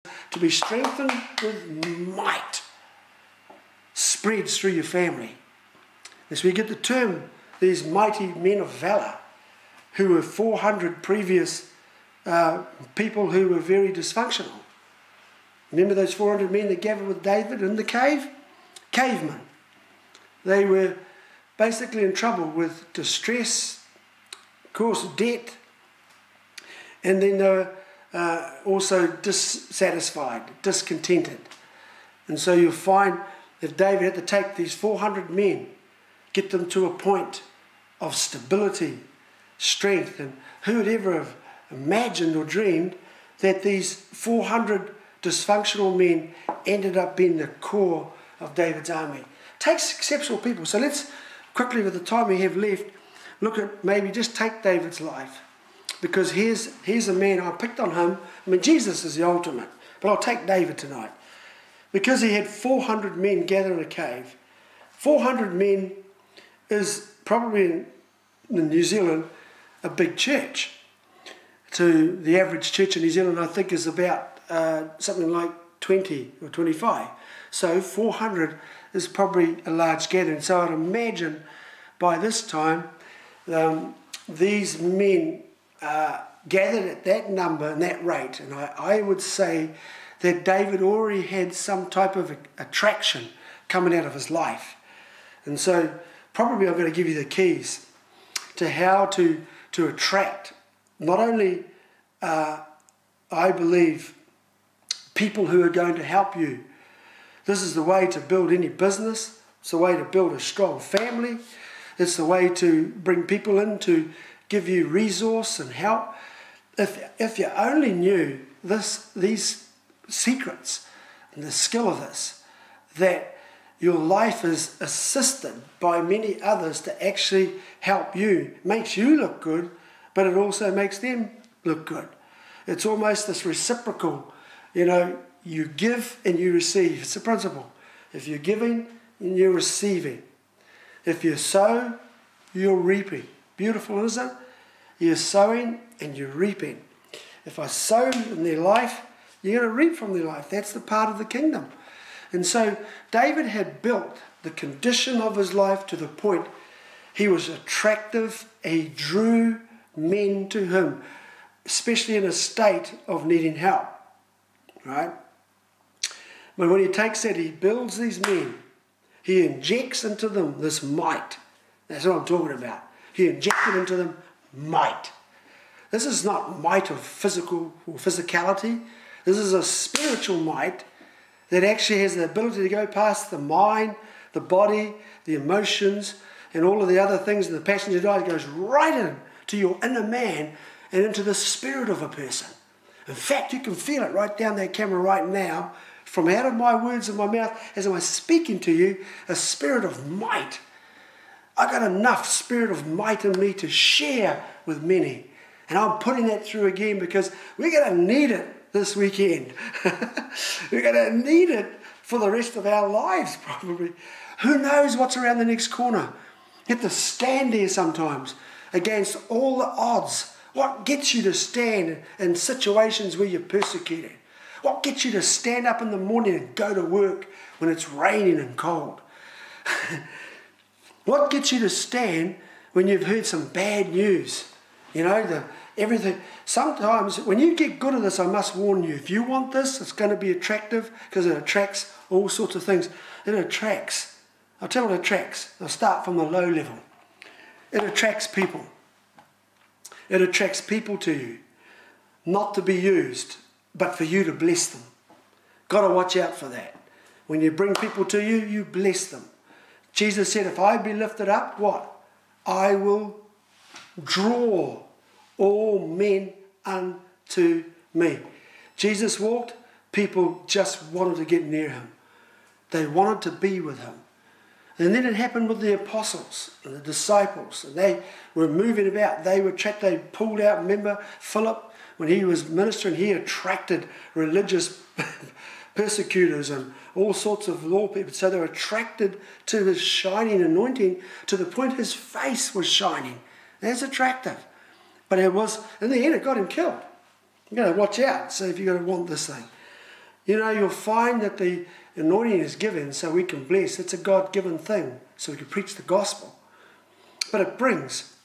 to be strengthened with might spreads through your family. As we get the term, these mighty men of valor, who were 400 previous people who were very dysfunctional. Remember those 400 men that gathered with David in the cave? Cavemen. They were basically in trouble with distress, of course debt, and then they were also dissatisfied, discontented. And so you'll find that David had to take these 400 men, get them to a point of stability, strength, and who would ever have imagined or dreamed that these 400 dysfunctional men ended up being the core of David's army. It takes exceptional people. So let's quickly, with the time we have left, look at maybe just take David's life. Because here's a man, I picked on him. I mean, Jesus is the ultimate, but I'll take David tonight. Because he had 400 men gather in a cave. 400 men is probably in New Zealand a big church. To the average church in New Zealand, I think, is about something like 20 or 25. So 400 is probably a large gathering. So I'd imagine by this time these men gathered at that number and that rate. And I would say that David already had some type of attraction coming out of his life. And so probably I'm going to give you the keys to how to attract not only, I believe, people who are going to help you. This is the way to build any business. It's the way to build a strong family. It's the way to bring people in to give you resource and help. If you only knew these secrets and the skill of this, that your life is assisted by many others to actually help you, makes you look good, but it also makes them look good. It's almost this reciprocal, you give and you receive. It's a principle. If you're giving and you're receiving. If you sow, you're reaping. Beautiful, isn't it? You're sowing and you're reaping. If I sow in their life, you're going to reap from their life. That's the part of the kingdom. And so David had built the condition of his life to the point he was attractive. He drew men to him, especially in a state of needing help. Right? But when he takes that, he builds these men. He injects into them this might. That's what I'm talking about. He injected into them might. This is not might of physical or physicality. This is a spiritual might that actually has the ability to go past the mind, the body, the emotions, and all of the other things, and the passions of life. It goes right into your inner man and into the spirit of a person. In fact, you can feel it right down that camera right now, from out of my words in my mouth, as I'm speaking to you, a spirit of might. I got enough spirit of might in me to share with many. And I'm putting that through again because we're going to need it this weekend. We're going to need it for the rest of our lives, probably. Who knows what's around the next corner? You have to stand there sometimes against all the odds. What gets you to stand in situations where you're persecuted? What gets you to stand up in the morning and go to work when it's raining and cold? What gets you to stand when you've heard some bad news? Everything. Sometimes when you get good at this, I must warn you, if you want this, it's going to be attractive because it attracts all sorts of things. It attracts. I'll tell you what it attracts. I'll start from the low level. It attracts people. It attracts people to you, not to be used, but for you to bless them. Got to watch out for that. When you bring people to you, you bless them. Jesus said, if I be lifted up, what? I will draw all men unto me. Jesus walked, people just wanted to get near him. They wanted to be with him. And then it happened with the apostles and the disciples. And they were moving about. They pulled out. Remember Philip, when he was ministering, he attracted religious persecutors and all sorts of law people. So they were attracted to his shining anointing to the point his face was shining. That's attractive. But it was, in the end, it got him killed. You've got to watch out. So if you're going to want this thing. You know, you'll find that the anointing is given so we can bless. It's a God-given thing, so we can preach the gospel. But it brings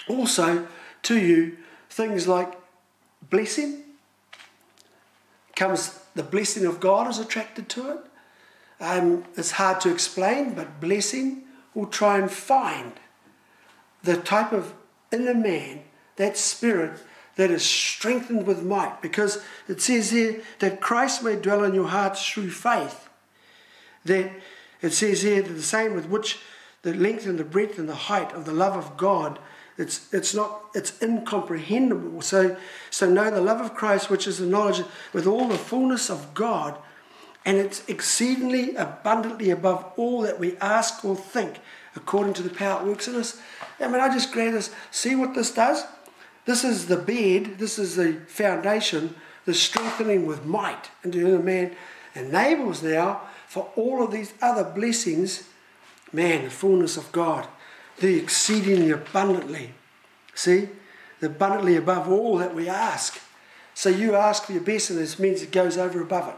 also to you things like blessing. Comes the blessing of God is attracted to it. It's hard to explain, but blessing will try and find the type of inner man, that spirit that is strengthened with might. Because it says here that Christ may dwell in your hearts through faith. That it says here that the same with which the length and the breadth and the height of the love of God, it's incomprehensible. So know the love of Christ, which is the knowledge with all the fullness of God, and it's exceedingly abundantly above all that we ask or think, according to the power that works in us. I mean, I just grab this. See what this does? This is the bed. This is the foundation. The strengthening with might into the inner man enables now for all of these other blessings. Man, the fullness of God, the exceedingly abundantly. See? The abundantly above all that we ask. So you ask for your best, and this means it goes over above it.